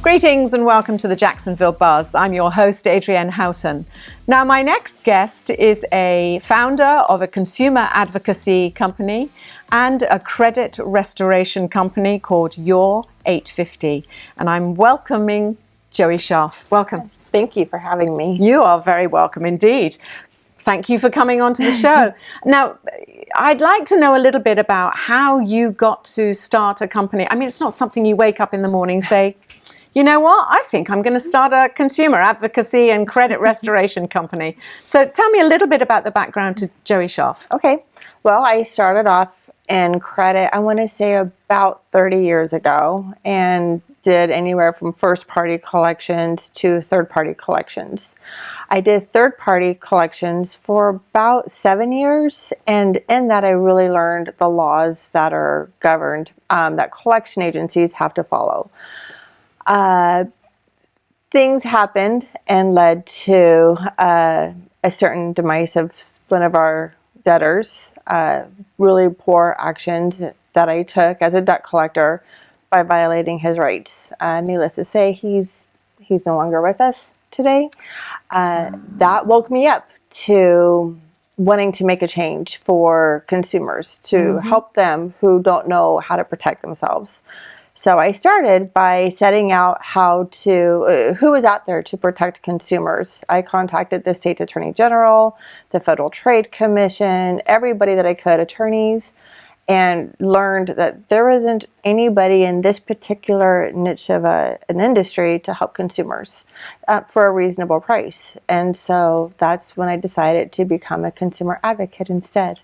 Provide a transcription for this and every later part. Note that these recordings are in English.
Greetings and welcome to the Jacksonville Buzz. I'm your host, Adrienne Houghton. Now, my next guest is a founder of a consumer advocacy company and a credit restoration company called Your850. And I'm welcoming Joey Scharf. Welcome. Thank you for having me. You are very welcome indeed. Thank you for coming on to the show. Now, I'd like to know a little bit about how you got to start a company. I mean, it's not something you wake up in the morning and say, you know what, I think I'm going to start a consumer advocacy and credit restoration company. So tell me a little bit about the background to Joey Scharf. Okay. Well, I started off in credit, I want to say about 30 years ago, and did anywhere from first-party collections to third-party collections. I did third-party collections for about 7 years, and in that I really learned the laws that are governed, that collection agencies have to follow. Things happened and led to a certain demise of one of our debtors, really poor actions that I took as a debt collector by violating his rights. Needless to say, he's no longer with us today. That woke me up to wanting to make a change for consumers, to help them who don't know how to protect themselves. So I started by setting out who was out there to protect consumers. I contacted the state's attorney general, the Federal Trade Commission, everybody that I could, attorneys, and learned that there isn't anybody in this particular niche of an industry to help consumers for a reasonable price. And so that's when I decided to become a consumer advocate instead.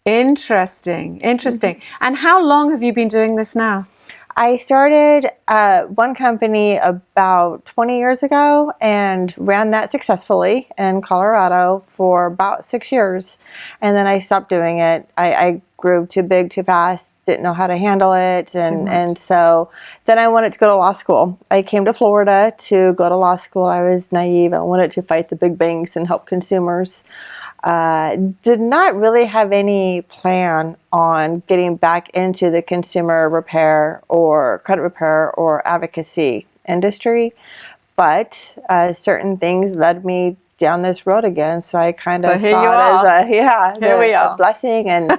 Interesting. And how long have you been doing this now? I started one company about 20 years ago and ran that successfully in Colorado for about 6 years. And then I stopped doing it. I grew too big, too fast, didn't know how to handle it. And so then I wanted to go to law school. I came to Florida to go to law school. I was naive. I wanted to fight the big banks and help consumers. Did not really have any plan on getting back into the consumer repair or credit repair or advocacy industry, but certain things led me down this road again. So I kind of saw it as a blessing, and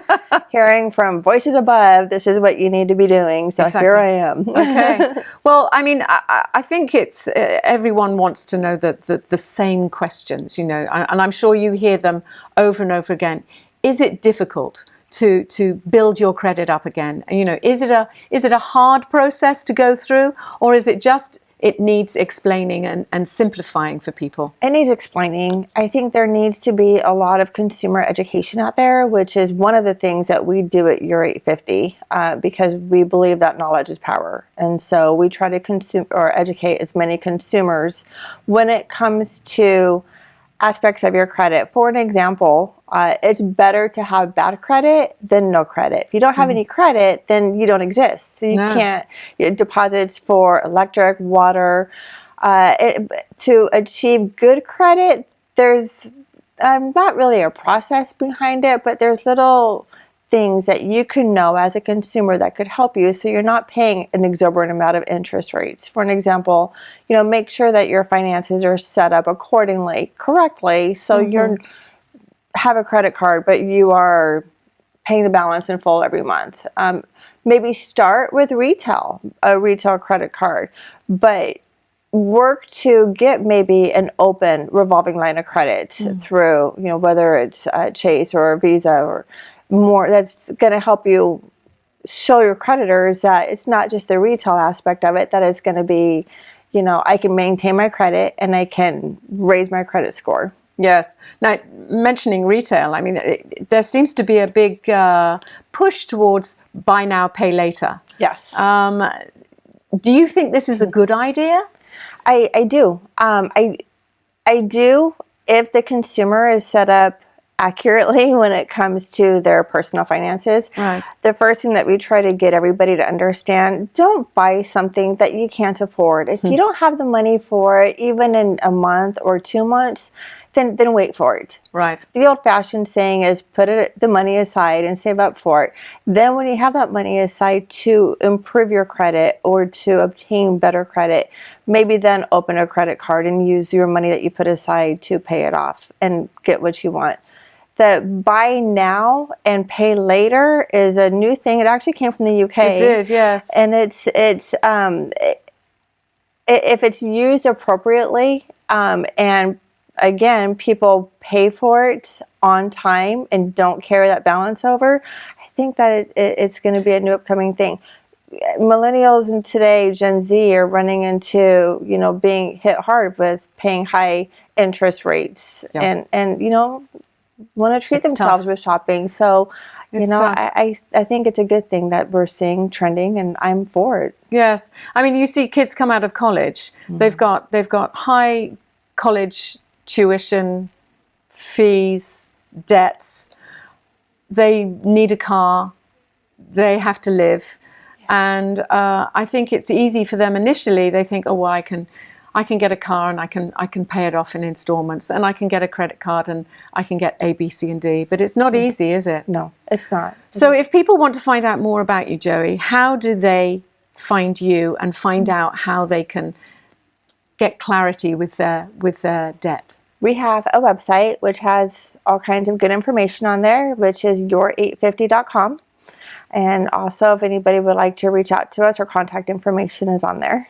hearing from voices above, this is what you need to be doing. So Here I am. Okay. Well, I mean, I think it's everyone wants to know the same questions, you know, and I'm sure you hear them over and over again. Is it difficult to build your credit up again? You know, is it a hard process to go through, or is it just it needs explaining and simplifying for people? It needs explaining. I think there needs to be a lot of consumer education out there, which is one of the things that we do at Your850, because we believe that knowledge is power. And so we try to educate as many consumers when it comes to aspects of your credit. For an example, it's better to have bad credit than no credit. If you don't have any credit, then you don't exist. So you can't, deposits for electric, water. To achieve good credit, there's not really a process behind it, but there's little things that you can know as a consumer that could help you, so you're not paying an exorbitant amount of interest rates. For an example, make sure that your finances are set up accordingly, correctly, so you have a credit card, but you are paying the balance in full every month. Maybe start with a retail credit card, but work to get maybe an open revolving line of credit through, whether it's Chase or Visa or more. That's going to help you show your creditors that it's not just the retail aspect of it, that it's going to be, I can maintain my credit and I can raise my credit score. Yes. Now, mentioning retail, I mean, there seems to be a big push towards buy now, pay later. Yes. Do you think this is a good idea? I do. I do if the consumer is set up accurately when it comes to their personal finances. Right. The first thing that we try to get everybody to understand, don't buy something that you can't afford. If you don't have the money for it, even in a month or 2 months, then wait for it. Right. The old-fashioned saying is put the money aside and save up for it. Then when you have that money aside to improve your credit or to obtain better credit, maybe then open a credit card and use your money that you put aside to pay it off and get what you want. The buy now and pay later is a new thing. It actually came from the UK. It did, yes. And it's if it's used appropriately, and again, people pay for it on time and don't carry that balance over, I think that it's going to be a new upcoming thing. Millennials and today, Gen Z, are running into, being hit hard with paying high interest rates and want to treat themselves with shopping. So, I think it's a good thing that we're seeing trending, and I'm for it. Yes. I mean, you see kids come out of college, they've got high college tuition, fees, debts. They need a car. They have to live. And I think it's easy for them initially. They think, oh, well, I can get a car and I can pay it off in installments, and I can get a credit card and I can get A, B, C, and D. But it's not easy, is it? No, it's not. So if people want to find out more about you, Joey, how do they find you and find out how they can get clarity with their debt? We have a website which has all kinds of good information on there, which is your850.com. And also, if anybody would like to reach out to us, our contact information is on there.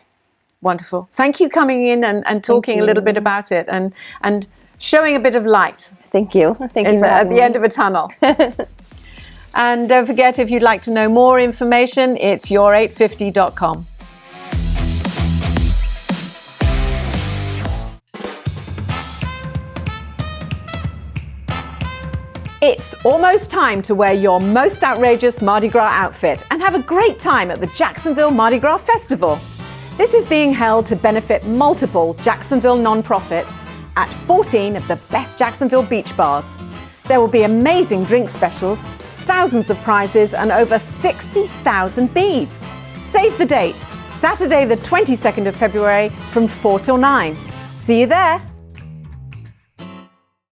Wonderful. Thank you coming in and talking a little bit about it and showing a bit of light. Thank you. Thank you for at having the me. end of a tunnel. And don't forget, if you'd like to know more information, it's your850.com. It's almost time to wear your most outrageous Mardi Gras outfit and have a great time at the Jacksonville Mardi Gras Festival. This is being held to benefit multiple Jacksonville nonprofits at 14 of the best Jacksonville beach bars. There will be amazing drink specials, thousands of prizes, and over 60,000 beads. Save the date, Saturday the 22nd of February from 4 till 9. See you there.